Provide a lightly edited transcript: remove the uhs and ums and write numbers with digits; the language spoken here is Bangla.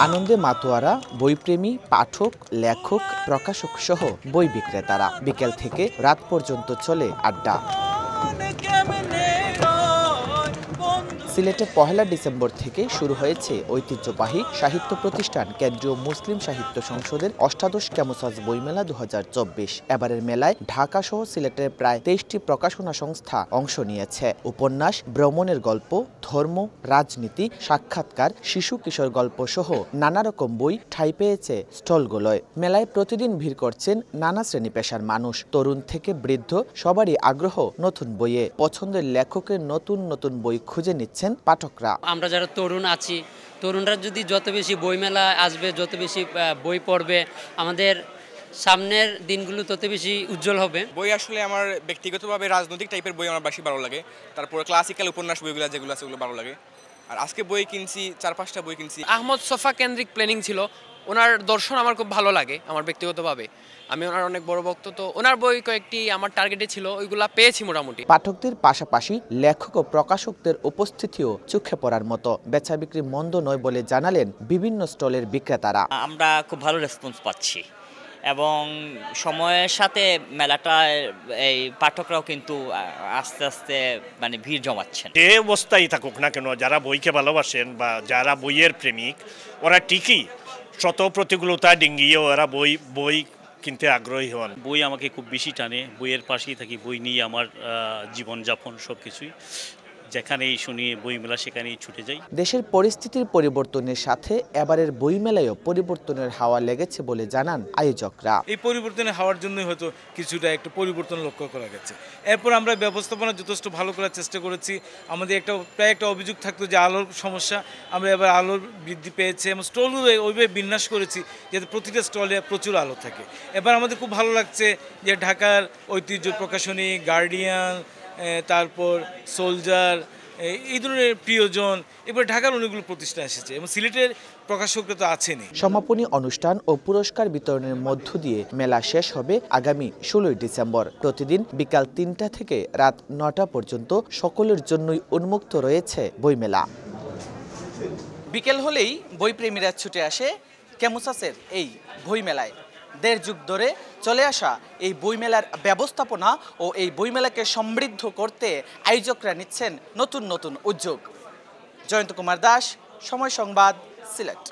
আনন্দে মাতোয়ারা বইপ্রেমী, পাঠক, লেখক, প্রকাশক সহ বই বিক্রেতারা। বিকেল থেকে রাত পর্যন্ত চলে আড্ডা। সিলেটে ১ ডিসেম্বর থেকে শুরু হয়েছে ঐতিহ্যবাহী সাহিত্য প্রতিষ্ঠান কেন্দ্রীয় মুসলিম সাহিত্য সংসদের অষ্টাদশ ক্যামুসাস বইমেলা ২০২৪। এবারের মেলায় ঢাকা সহ সিলেটের প্রায় ২৩টি প্রকাশনা সংস্থা অংশ নিয়েছে। উপন্যাস, ভ্রমণের গল্প, ধর্ম, রাজনীতি, সাক্ষাৎকার, শিশু কিশোর গল্প সহ নানা রকম বই ঠাঁই পেয়েছে স্টলগুলোয়। মেলায় প্রতিদিন ভিড় করছেন নানা শ্রেণী পেশার মানুষ। তরুণ থেকে বৃদ্ধ সবারই আগ্রহ নতুন বইয়ে। পছন্দের লেখকের নতুন নতুন বই খুঁজে নিচ্ছেন পাঠকরা। আমরা যারা তরুণ আছি, তরুণরা যদি যত বেশি বইমেলা আসবে, যত বেশি বই পড়বে, আমাদের সামনের দিনগুলো তত বেশি উজ্জ্বল হবে। বই আসলে আমার ব্যক্তিগতভাবে রাজনৈতিক টাইপের বই আমার বেশি ভালো লাগে। তারপর ক্লাসিক্যাল উপন্যাস বইগুলো যেগুলো আছে ওগুলো ভালো লাগে। আর আজকে বই কিনছি, ৪-৫টা বই কিনছি। আহমদ ছফা কেন্দ্রিক প্ল্যানিং ছিল। ওনার দর্শন আমার খুব ভালো লাগে আমার ব্যক্তিগতভাবে। আমি ওনার অনেক বড় ভক্ত, তো ওনার বই কয়েকটি আমার টার্গেটে ছিল, ওইগুলা পেয়েছি মোটামুটি। পাঠকদের পাশাপাশি লেখক ও প্রকাশকদের উপস্থিতিও চোখে পড়ার মতো। বেচা বিক্রি মন্দ নয় বলে জানালেন বিভিন্ন স্টলের বিক্রেতারা। আমরা খুব ভালো রেসপন্স পাচ্ছি এবং সময়ের সাথে মেলাটা এই পাঠকরাও কিন্তু আস্তে আস্তে মানে ভিড় জমাচ্ছেন। যে অবস্থায় থাকুক না কেন, যারা বইকে ভালোবাসেন বা যারা বইয়ের প্রেমিক, ওরা ঠিকই শত প্রতিকূলতা ডিঙ্গিয়ে ওরা বই কিনতে আগ্রহী হন। বই আমাকে খুব বেশি টানে, বইয়ের পাশেই থাকি, বই নিয়ে আমার জীবনযাপন সব কিছুই। যেখানেই শুনি বইমেলা সেখানেই ছুটে যাই। দেশের পরিস্থিতির পরিবর্তনের সাথে এবারের বইমেলায়ও পরিবর্তনের হাওয়া লেগেছে বলে জানান আয়োজকরা। এই পরিবর্তনের হাওয়ার জন্যই হয়তো কিছুটা একটু পরিবর্তন লক্ষ্য করা গেছে। এরপর আমরা ব্যবস্থাপনা যথেষ্ট ভালো করার চেষ্টা করেছি। আমাদের প্রায় একটা অভিযোগ থাকতো যে আলোর সমস্যা, আমরা এবার আলোর বৃদ্ধি পেয়েছে এবং স্টলগুলো ওইভাবে বিন্যাস করেছি যাতে প্রতিটা স্টলে প্রচুর আলো থাকে। এবার আমাদের খুব ভালো লাগছে যে ঢাকার ঐতিহ্য প্রকাশনী, গার্ডিয়ান, তারপর সোলজার, এই ধরনের প্রিয়জন, এবার ঢাকার অনেকগুলো প্রতিষ্ঠান এসেছে এবং সিলেটের প্রকাশকরা তো আছেনই। সমাপনী অনুষ্ঠান ও পুরস্কার বিতরণের মধ্য দিয়ে মেলা শেষ হবে আগামী ১৬ ডিসেম্বর। প্রতিদিন বিকাল ৩টা থেকে রাত ৯টা পর্যন্ত সকলের জন্যই উন্মুক্ত রয়েছে বইমেলা। বিকেল হলেই বইপ্রেমীরা ছুটে আসে ক্যামুসাসের এই বইমেলায়। ১.৫ যুগ ধরে চলে আসা এই বইমেলার ব্যবস্থাপনা ও এই বইমেলাকে সমৃদ্ধ করতে আয়োজকরা নিচ্ছেন নতুন নতুন উদ্যোগ। জয়ন্ত কুমার দাস, সময় সংবাদ, সিলেট।